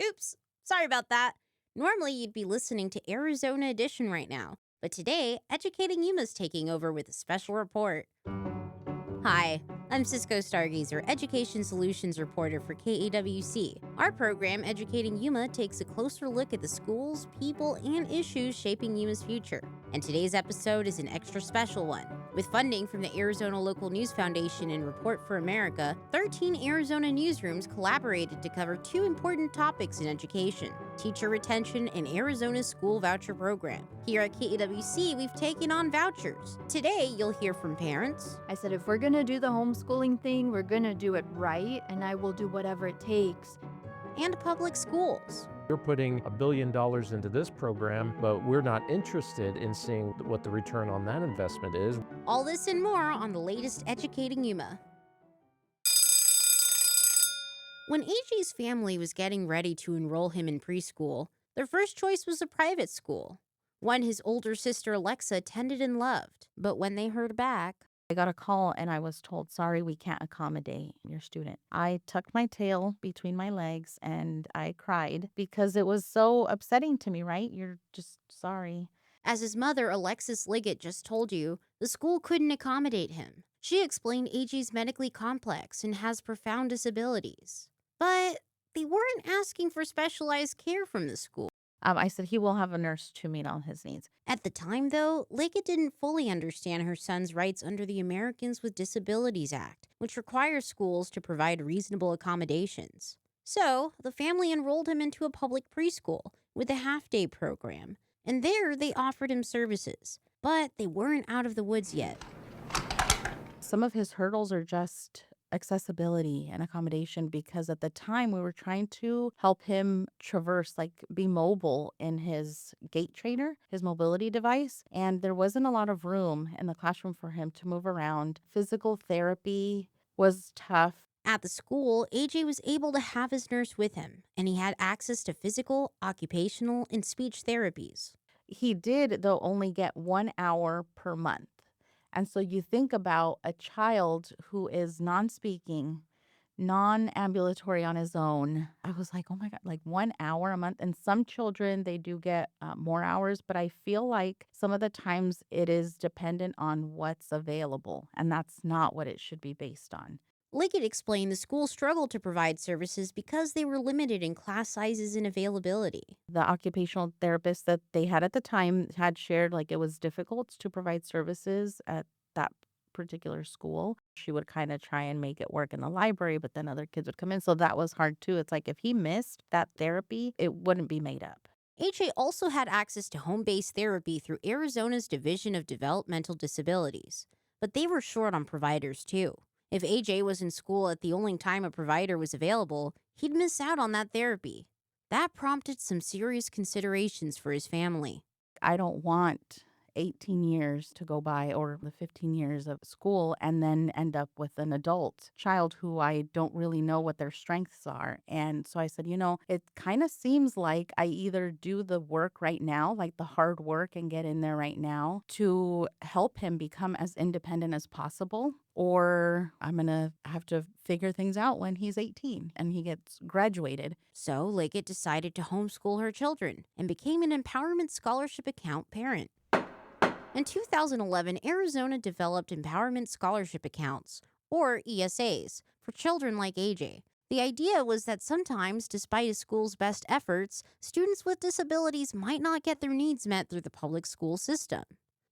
Oops, sorry about that. Normally, you'd be listening to Arizona Edition right now, but today, Educating Yuma's taking over with a special report. Hi, I'm Cisco Stargazer, Education Solutions Reporter for KAWC. Our program, Educating Yuma, takes a closer look at the schools, people, and issues shaping Yuma's future. And today's episode is an extra special one. With funding from the Arizona Local News Foundation and Report for America, 13 Arizona newsrooms collaborated to cover two important topics in education: teacher retention and Arizona's school voucher program. Here at KAWC, we've taken on vouchers. Today, you'll hear from parents. I said, if we're going to do the homeschooling thing, we're going to do it right, and I will do whatever it takes. And public schools. You're putting $1 billion into this program, but we're not interested in seeing what the return on that investment is. All this and more on the latest Educating Yuma. When AJ's family was getting ready to enroll him in preschool, their first choice was a private school, one his older sister Alexa attended and loved. But when they heard back, I got a call and I was told, sorry, we can't accommodate your student. I tucked my tail between my legs and I cried because it was so upsetting to me, right? You're just sorry. as his mother Alexis Liggett just told you, the school couldn't accommodate him. She explained AJ's medically complex and has profound disabilities. But they weren't asking for specialized care from the school. I said he will have a nurse to meet all his needs. At the time, though, Liggett didn't fully understand her son's rights under the Americans with Disabilities Act, which requires schools to provide reasonable accommodations. So, the family enrolled him into a public preschool with a half-day program, and there they offered him services. But they weren't out of the woods yet. Some of his hurdles are just accessibility and accommodation because at the time we were trying to help him traverse, like be mobile in his gait trainer, his mobility device. And there wasn't a lot of room in the classroom for him to move around. Physical therapy was tough. At the school, AJ was able to have his nurse with him, and he had access to physical, occupational, and speech therapies. He did, though, only get 1 hour per month. And so you think about a child who is non-speaking, non-ambulatory on his own. I was like, oh my God, like 1 hour a month. And some children, they do get more hours, but I feel like some of the times it is dependent on what's available. And that's not what it should be based on. Liggett explained the school struggled to provide services because they were limited in class sizes and availability. The occupational therapist that they had at the time had shared like it was difficult to provide services at that particular school. She would kind of try and make it work in the library, but then other kids would come in. So that was hard too. It's like if he missed that therapy, it wouldn't be made up. AJ also had access to home-based therapy through Arizona's Division of Developmental Disabilities, but they were short on providers too. If AJ was in school at the only time a provider was available, he'd miss out on that therapy. That prompted some serious considerations for his family. I don't want 18 years to go by or the 15 years of school and then end up with an adult child who I don't really know what their strengths are. And so I said, it kind of seems like I either do the work right now, like the hard work and get in there right now to help him become as independent as possible, or I'm going to have to figure things out when he's 18 and he gets graduated. So Liggett decided to homeschool her children and became an Empowerment Scholarship Account parent. In 2011, Arizona developed Empowerment Scholarship Accounts, or ESAs, for children like AJ. The idea was that sometimes, despite a school's best efforts, students with disabilities might not get their needs met through the public school system.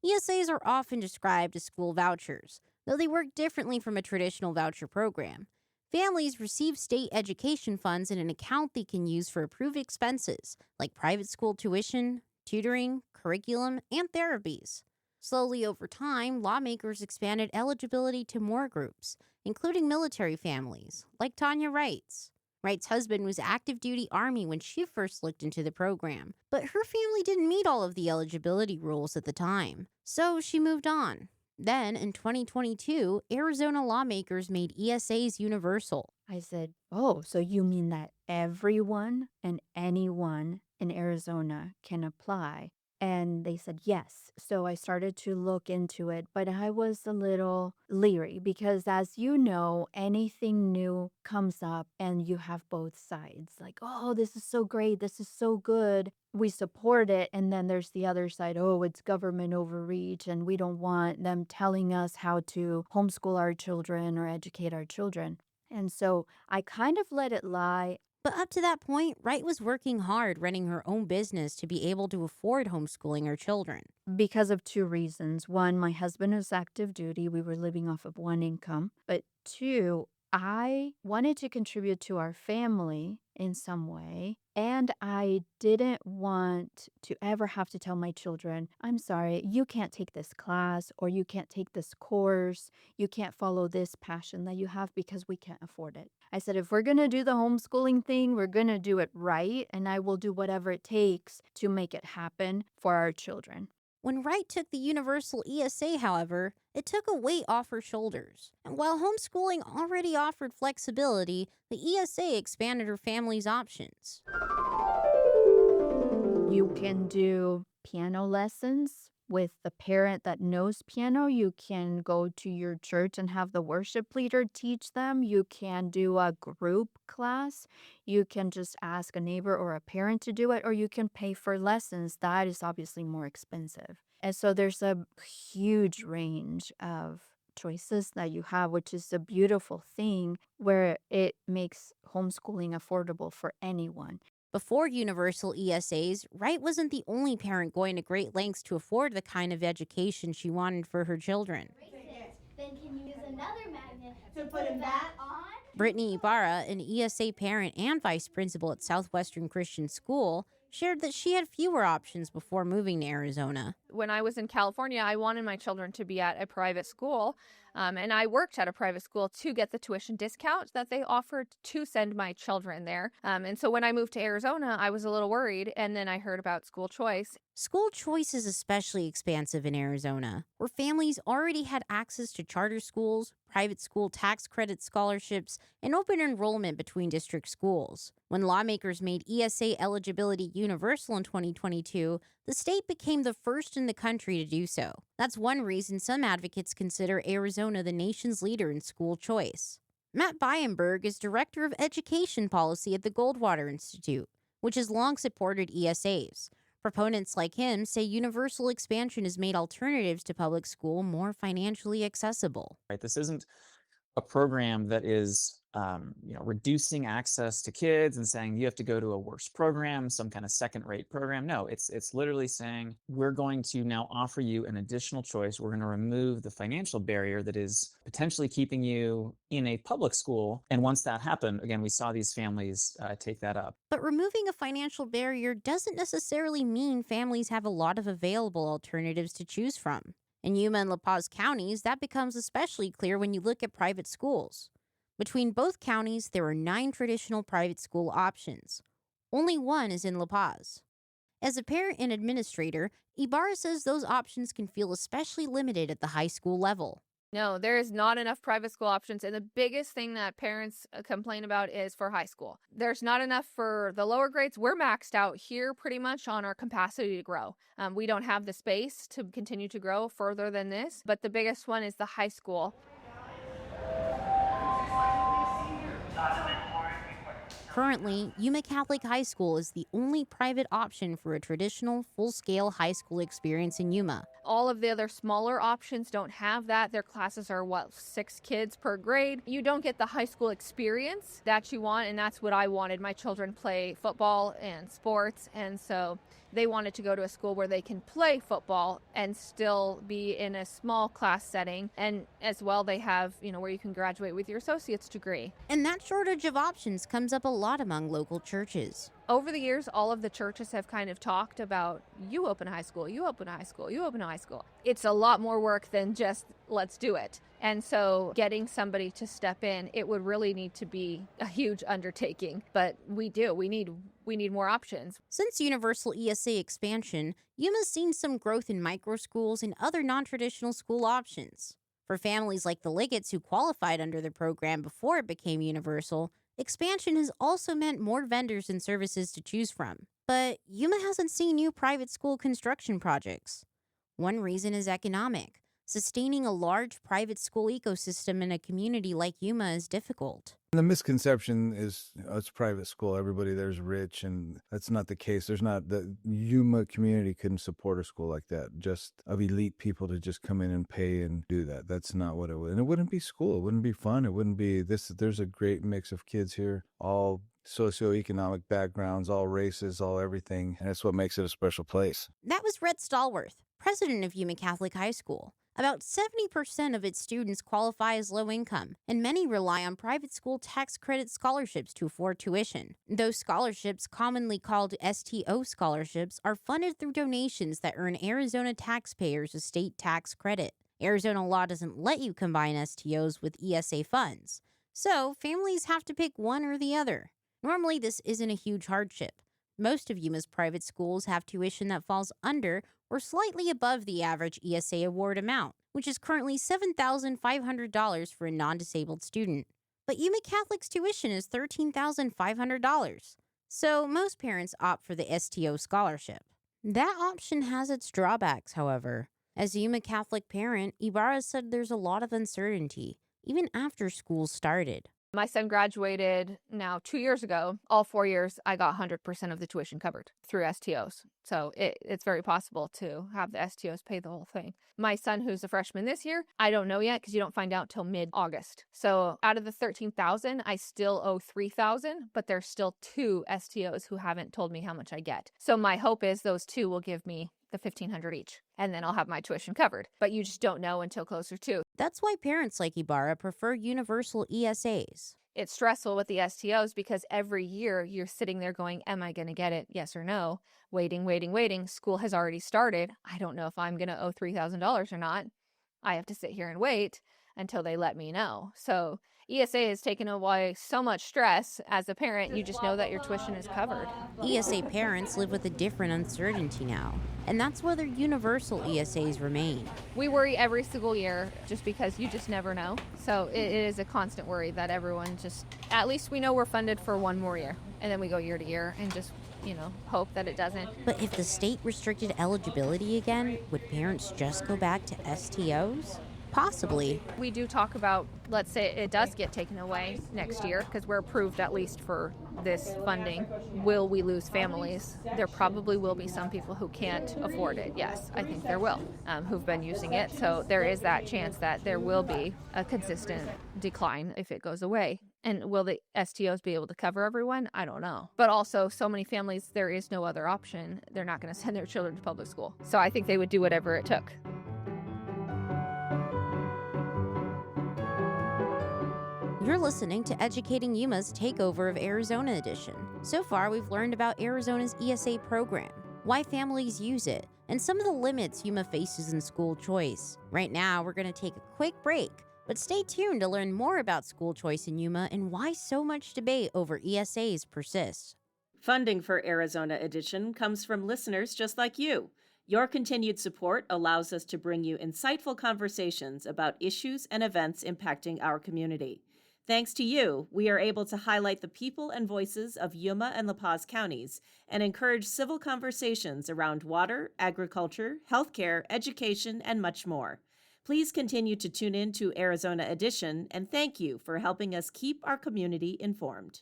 ESAs are often described as school vouchers, though they work differently from a traditional voucher program. Families receive state education funds in an account they can use for approved expenses, like private school tuition, tutoring, curriculum, and therapies. Slowly over time, lawmakers expanded eligibility to more groups, including military families, like Tanya Wright's. Wright's husband was active duty Army when she first looked into the program, but her family didn't meet all of the eligibility rules at the time, so she moved on. Then, in 2022, Arizona lawmakers made ESAs universal. I said, oh, so you mean that everyone and anyone in Arizona can apply? And they said yes. So I started to look into it, but I was a little leery because, as you know, anything new comes up and you have both sides. Like, oh, this is so great. This is so good. We support it. And then there's the other side. Oh, it's government overreach and we don't want them telling us how to homeschool our children or educate our children. And so I kind of let it lie. But up to that point, Wright was working hard running her own business to be able to afford homeschooling her children. Because of two reasons. One, my husband is active duty. We were living off of one income. But two, I wanted to contribute to our family in some way. And I didn't want to ever have to tell my children, I'm sorry, you can't take this class or you can't take this course. You can't follow this passion that you have because we can't afford it. I said, if we're going to do the homeschooling thing, we're going to do it right. And I will do whatever it takes to make it happen for our children. When Wright took the universal ESA, however, it took a weight off her shoulders. And while homeschooling already offered flexibility, the ESA expanded her family's options. You can do piano lessons with the parent that knows piano. You can go to your church and have the worship leader teach them. You can do a group class. You can just ask a neighbor or a parent to do it, or you can pay for lessons. That is obviously more expensive. And so there's a huge range of choices that you have, which is a beautiful thing where it makes homeschooling affordable for anyone. Before universal ESAs, Wright wasn't the only parent going to great lengths to afford the kind of education she wanted for her children. Then can you use another magnet to put that on? Brittany Ibarra, an ESA parent and vice principal at Southwestern Christian School, shared that she had fewer options before moving to Arizona. When I was in California, I wanted my children to be at a private school, and I worked at a private school to get the tuition discount that they offered to send my children there. And so when I moved to Arizona, I was a little worried, and then I heard about school choice. School choice is especially expansive in Arizona, where families already had access to charter schools, private school tax credit scholarships, and open enrollment between district schools. When lawmakers made ESA eligibility universal in 2022, the state became the first in the country to do so. That's one reason some advocates consider Arizona the nation's leader in school choice. Matt Byenberg is Director of Education Policy at the Goldwater Institute, which has long supported ESAs. Proponents like him say universal expansion has made alternatives to public school more financially accessible. Right, this isn't a program that is reducing access to kids and saying you have to go to a worse program, some kind of second-rate program. No, it's literally saying we're going to now offer you an additional choice. We're going to remove the financial barrier that is potentially keeping you in a public school. And once that happened, again, we saw these families take that up. But removing a financial barrier doesn't necessarily mean families have a lot of available alternatives to choose from. In Yuma and La Paz counties, that becomes especially clear when you look at private schools. Between both counties, there are 9 traditional private school options. Only one is in La Paz. As a parent and administrator, Ibarra says those options can feel especially limited at the high school level. No, there is not enough private school options. And the biggest thing that parents complain about is for high school. There's not enough for the lower grades. We're maxed out here pretty much on our capacity to grow. We don't have the space to continue to grow further than this. But the biggest one is the high school. Currently, Yuma Catholic High School is the only private option for a traditional, full-scale high school experience in Yuma. All of the other smaller options don't have that. Their classes are, 6 kids per grade. You don't get the high school experience that you want, and that's what I wanted. My children play football and sports, and so they wanted to go to a school where they can play football and still be in a small class setting. And as well, they have, where you can graduate with your associate's degree. And that shortage of options comes up a lot among local churches. Over the years, all of the churches have kind of talked about, you open a high school, you open a high school, you open a high school. It's a lot more work than just let's do it. And so getting somebody to step in, it would really need to be a huge undertaking. But we do. We need more options. Since universal ESA expansion, Yuma's seen some growth in micro schools and other non-traditional school options. For families like the Liggetts who qualified under the program before it became universal, Expansion has also meant more vendors and services to choose from. But Yuma hasn't seen new private school construction projects. One reason is economic. Sustaining a large private school ecosystem in a community like Yuma is difficult. The misconception is it's private school. Everybody there's rich, and that's not the case. The Yuma community couldn't support a school like that, just of elite people to just come in and pay and do that. That's not what it would. And it wouldn't be school. It wouldn't be fun. It wouldn't be this. There's a great mix of kids here, all socioeconomic backgrounds, all races, all everything. And that's what makes it a special place. That was Red Stallworth, president of Yuma Catholic High School. About 70% of its students qualify as low income, and many rely on private school tax credit scholarships to afford tuition. Those scholarships, commonly called STO scholarships, are funded through donations that earn Arizona taxpayers a state tax credit. Arizona law doesn't let you combine STOs with ESA funds, so families have to pick one or the other. Normally, this isn't a huge hardship. Most of Yuma's private schools have tuition that falls under or slightly above the average ESA award amount, which is currently $7,500 for a non-disabled student. But Yuma Catholic's tuition is $13,500, so most parents opt for the STO scholarship. That option has its drawbacks, however. As a Yuma Catholic parent, Ibarra said there's a lot of uncertainty, even after school started. My son graduated now 2 years ago. All 4 years, I got 100% of the tuition covered through STOs. So it's very possible to have the STOs pay the whole thing. My son, who's a freshman this year, I don't know yet because you don't find out till mid-August. So out of the $13,000, I still owe $3,000, but there's still 2 STOs who haven't told me how much I get. So my hope is those 2 will give me the $1,500 each, and then I'll have my tuition covered. But you just don't know until closer to. That's why parents like Ibarra prefer universal ESAs. It's stressful with the STOs because every year you're sitting there going, am I going to get it? Yes or no? Waiting. School has already started. I don't know if I'm going to owe $3,000 or not. I have to sit here and wait until they let me know. So ESA has taken away so much stress. As a parent, you just know that your tuition is covered. ESA parents live with a different uncertainty now, and that's whether universal ESAs remain. We worry every single year just because you just never know. So it is a constant worry that everyone just, at least we know we're funded for one more year. And then we go year to year and just, hope that it doesn't. But if the state restricted eligibility again, would parents just go back to STOs? Possibly. We do talk about, let's say it does get taken away next year because we're approved at least for this funding. Will we lose families? There probably will be some people who can't afford it. Yes, I think there will, who've been using it. So there is that chance that there will be a consistent decline if it goes away. And will the STOs be able to cover everyone? I don't know. But also, so many families, there is no other option. They're not going to send their children to public school. So I think they would do whatever it took. You're listening to Educating Yuma's Takeover of Arizona edition. So far, we've learned about Arizona's ESA program, why families use it, and some of the limits Yuma faces in school choice. Right now, we're going to take a quick break, but stay tuned to learn more about school choice in Yuma and why so much debate over ESAs persists. Funding for Arizona Edition comes from listeners just like you. Your continued support allows us to bring you insightful conversations about issues and events impacting our community. Thanks to you, we are able to highlight the people and voices of Yuma and La Paz counties and encourage civil conversations around water, agriculture, healthcare, education, and much more. Please continue to tune in to Arizona Edition, and thank you for helping us keep our community informed.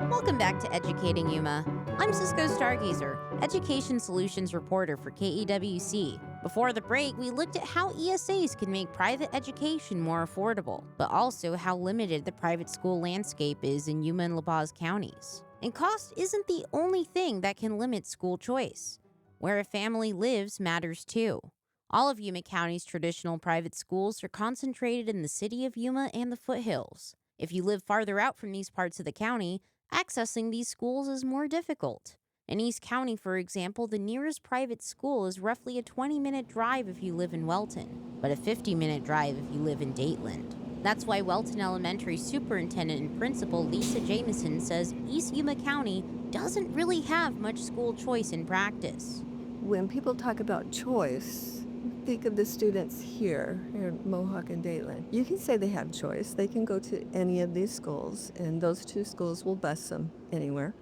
Welcome back to Educating Yuma. I'm Cisco Stargazer, Education Solutions reporter for KEWC. Before the break, we looked at how ESAs can make private education more affordable, but also how limited the private school landscape is in Yuma and La Paz counties. And cost isn't the only thing that can limit school choice. Where a family lives matters too. All of Yuma County's traditional private schools are concentrated in the city of Yuma and the foothills. If you live farther out from these parts of the county, accessing these schools is more difficult. In East County, for example, the nearest private school is roughly a 20-minute drive if you live in Welton, but a 50-minute drive if you live in Dateland. That's why Welton Elementary Superintendent and Principal Lisa Jameson says East Yuma County doesn't really have much school choice in practice. When people talk about choice, think of the students here in Mohawk and Dayton. You can say they have choice. They can go to any of these schools, and those two schools will bus them anywhere.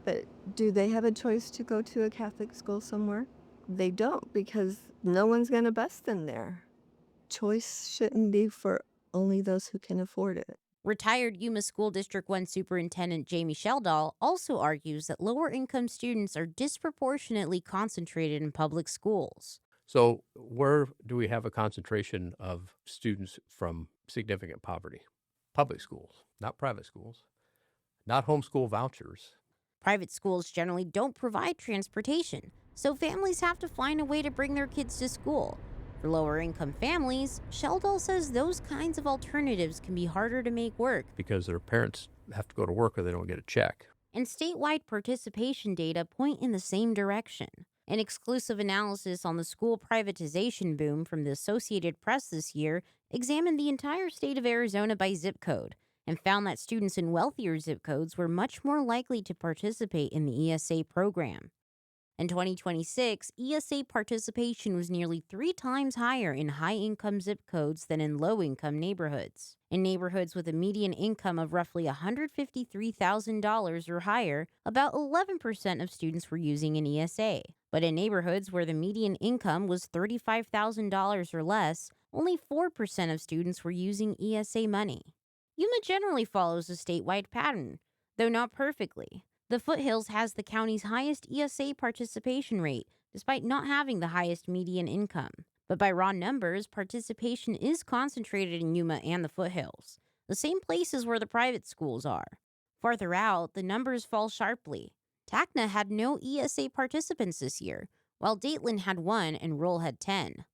But do they have a choice to go to a Catholic school somewhere? They don't, because no one's going to bus them there. Choice shouldn't be for only those who can afford it. Retired Yuma School District 1 Superintendent Jamie Sheldall also argues that lower income students are disproportionately concentrated in public schools. So where do we have a concentration of students from significant poverty? Public schools, not private schools, not homeschool vouchers. Private schools generally don't provide transportation, so families have to find a way to bring their kids to school. For lower income families, Sheldall says those kinds of alternatives can be harder to make work, Because their parents have to go to work or they don't get a check. and statewide participation data point in the same direction. An exclusive analysis on the school privatization boom from the Associated Press this year examined the entire state of Arizona by zip code and found that students in wealthier zip codes were much more likely to participate in the ESA program. In 2026, ESA participation was nearly 3 times higher in high-income zip codes than in low-income neighborhoods. In neighborhoods with a median income of roughly $153,000 or higher, about 11% of students were using an ESA. But in neighborhoods where the median income was $35,000 or less, only 4% of students were using ESA money. Yuma generally follows a statewide pattern, though not perfectly. The Foothills has the county's highest ESA participation rate, despite not having the highest median income. But by raw numbers, participation is concentrated in Yuma and the Foothills, the same places where the private schools are. Farther out, the numbers fall sharply. Tacna had no ESA participants this year, while Dayton had 1 and Roll had 10.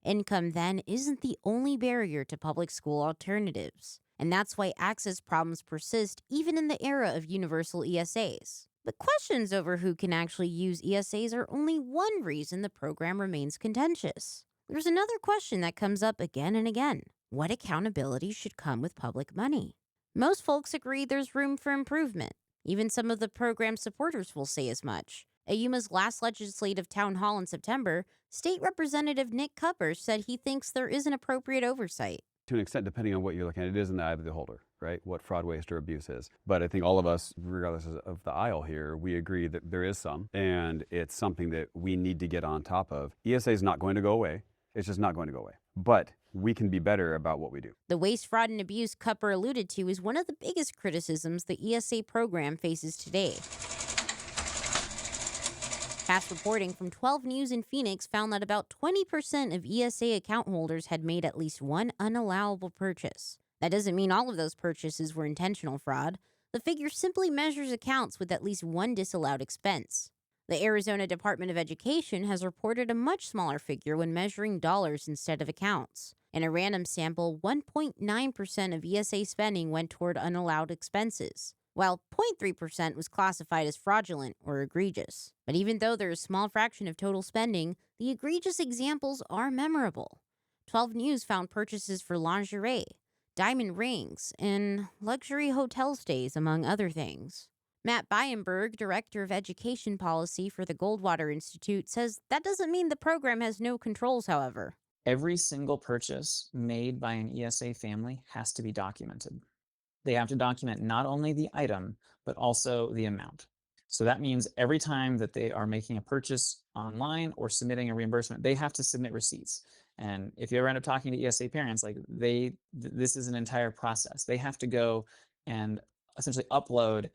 Income, then, isn't the only barrier to public school alternatives. And that's why access problems persist even in the era of universal ESAs. But questions over who can actually use ESAs are only one reason the program remains contentious. There's another question that comes up again and again. What accountability should come with public money? Most folks agree there's room for improvement. Even some of the program supporters will say as much. At Yuma's last legislative town hall in September, State Representative Nick Cuppers said he thinks there is an appropriate oversight. To an extent, depending on what you're looking at, it is in the eye of the beholder, right? What fraud, waste, or abuse is. But I think all of us, regardless of the aisle here, we agree that there is some, and it's something that we need to get on top of. ESA is not going to go away. It's just not going to go away. But we can be better about what we do. The waste, fraud, and abuse Cupper alluded to is one of the biggest criticisms the ESA program faces today. Past reporting from 12 News in Phoenix found that about 20% of ESA account holders had made at least one unallowable purchase. That doesn't mean all of those purchases were intentional fraud. The figure simply measures accounts with at least one disallowed expense. The Arizona Department of Education has reported a much smaller figure when measuring dollars instead of accounts. In a random sample, 1.9% of ESA spending went toward unallowed expenses, while 0.3% was classified as fraudulent or egregious. But even though they're a small fraction of total spending, the egregious examples are memorable. 12 News found purchases for lingerie, diamond rings, and luxury hotel stays, among other things. Matt Byenberg, Director of Education Policy for the Goldwater Institute, says that doesn't mean the program has no controls, however. Every single purchase made by an ESA family has to be documented. They have to document not only the item, but also the amount. So that means every time that they are making a purchase online or submitting a reimbursement, they have to submit receipts. And if you ever end up talking to ESA parents, this is an entire process. They have to go and essentially upload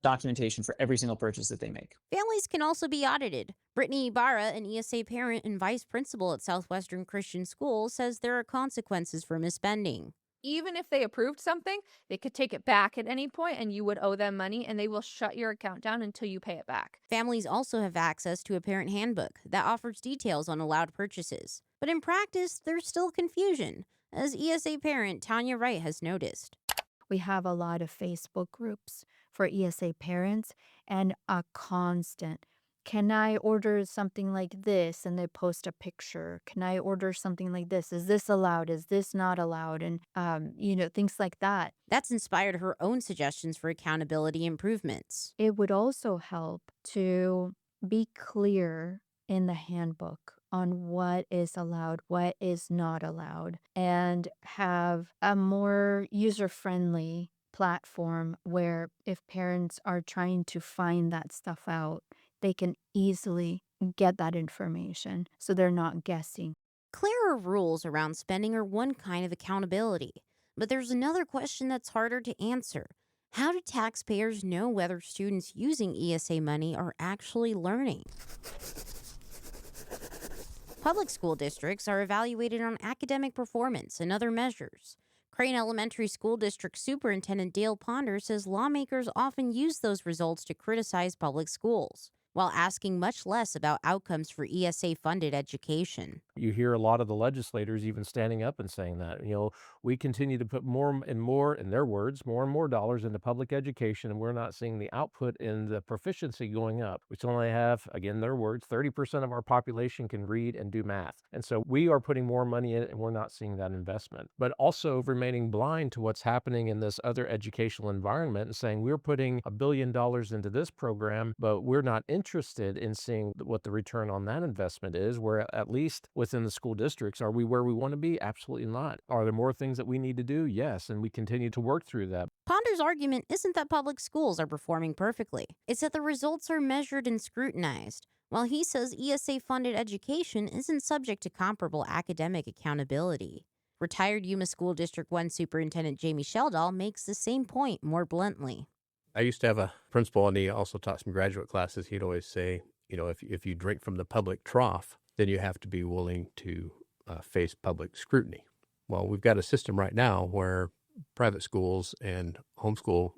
documentation for every single purchase that they make. Families can also be audited. Brittany Ibarra, an ESA parent and vice principal at Southwestern Christian School, says there are consequences for misspending. Even if they approved something, they could take it back at any point and you would owe them money and they will shut your account down until you pay it back. Families also have access to a parent handbook that offers details on allowed purchases. But in practice, there's still confusion, as ESA parent Tanya Wright has noticed. We have a lot of Facebook groups for ESA parents and a constant, can I order something like this? And they post a picture. Can I order something like this? Is this allowed? Is this not allowed? And, things like that. That's inspired her own suggestions for accountability improvements. It would also help to be clear in the handbook on what is allowed, what is not allowed, and have a more user-friendly platform where if parents are trying to find that stuff out, they can easily get that information so they're not guessing. Clearer rules around spending are one kind of accountability, but there's another question that's harder to answer. How do taxpayers know whether students using ESA money are actually learning? Public school districts are evaluated on academic performance and other measures. Crane Elementary School District Superintendent Dale Ponder says lawmakers often use those results to criticize public schools, while asking much less about outcomes for ESA funded education. You hear a lot of the legislators even standing up and saying that, we continue to put more and more, in their words, more and more dollars into public education, and we're not seeing the output in the proficiency going up. We still only have, again, their words, 30% of our population can read and do math. And so we are putting more money in and we're not seeing that investment. But also remaining blind to what's happening in this other educational environment and saying we're putting $1 billion into this program, but we're not interested in seeing what the return on that investment is, where at least within the school districts, are we where we want to be? Absolutely not. Are there more things that we need to do? Yes, and we continue to work through that. Ponder's argument isn't that public schools are performing perfectly, it's that the results are measured and scrutinized. While he says ESA funded education isn't subject to comparable academic accountability. Retired Yuma School District 1 Superintendent Jamie Sheldall makes the same point more bluntly. I used to have a principal, and he also taught some graduate classes. He'd always say, if you drink from the public trough, then you have to be willing to face public scrutiny. Well, we've got a system right now where private schools and homeschool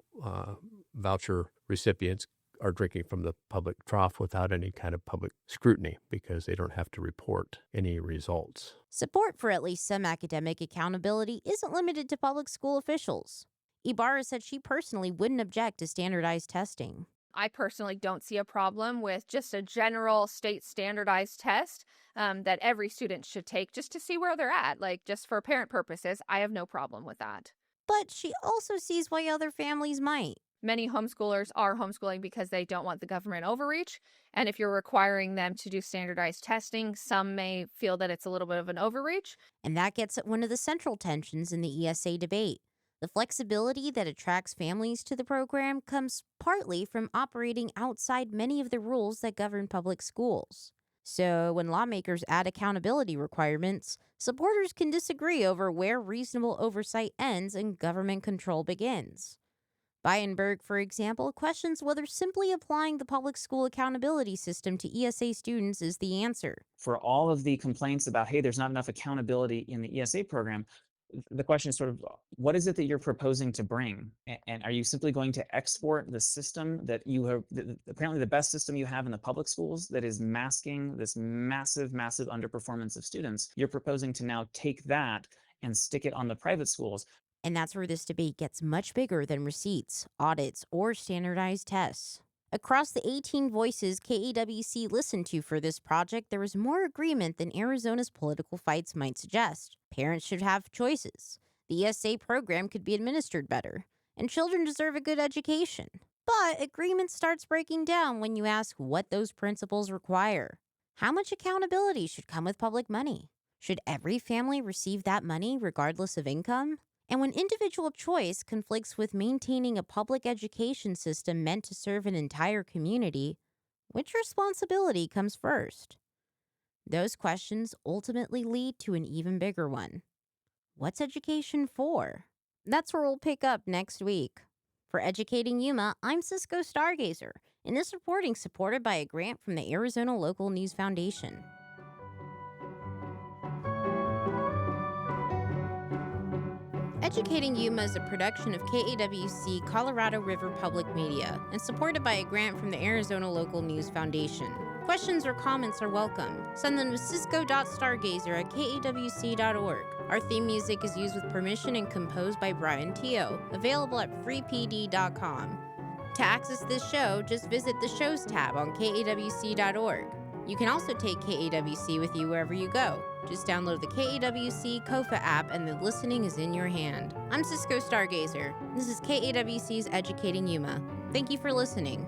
voucher recipients are drinking from the public trough without any kind of public scrutiny because they don't have to report any results. Support for at least some academic accountability isn't limited to public school officials. Ibarra said she personally wouldn't object to standardized testing. I personally don't see a problem with just a general state standardized test that every student should take just to see where they're at. Like, just for parent purposes, I have no problem with that. But she also sees why other families might. Many homeschoolers are homeschooling because they don't want the government overreach. And if you're requiring them to do standardized testing, some may feel that it's a little bit of an overreach. And that gets at one of the central tensions in the ESA debate. The flexibility that attracts families to the program comes partly from operating outside many of the rules that govern public schools. So when lawmakers add accountability requirements, supporters can disagree over where reasonable oversight ends and government control begins. Byenberg, for example, questions whether simply applying the public school accountability system to ESA students is the answer. For all of the complaints about, hey, there's not enough accountability in the ESA program, the question is sort of, what is it that you're proposing to bring? And are you simply going to export the system that you have, apparently the best system you have in the public schools that is masking this massive, massive underperformance of students? You're proposing to now take that and stick it on the private schools. And that's where this debate gets much bigger than receipts, audits, or standardized tests. Across the 18 voices KAWC listened to for this project, there was more agreement than Arizona's political fights might suggest. Parents should have choices. The ESA program could be administered better. And children deserve a good education. But agreement starts breaking down when you ask what those principles require. How much accountability should come with public money? Should every family receive that money regardless of income? And when individual choice conflicts with maintaining a public education system meant to serve an entire community, which responsibility comes first? Those questions ultimately lead to an even bigger one. What's education for? That's where we'll pick up next week. For Educating Yuma, I'm Cisco Stargazer, and this reporting supported by a grant from the Arizona Local News Foundation. Educating Yuma is a production of KAWC Colorado River Public Media and supported by a grant from the Arizona Local News Foundation. Questions or comments are welcome. Send them to cisco.stargazer@kawc.org. Our theme music is used with permission and composed by Brian Teo, available at freepd.com. To access this show, just visit the Shows tab on kawc.org. You can also take KAWC with you wherever you go. Just download the KAWC Kofa app and the listening is in your hand. I'm Cisco Stargazer. This is KAWC's Educating Yuma. Thank you for listening.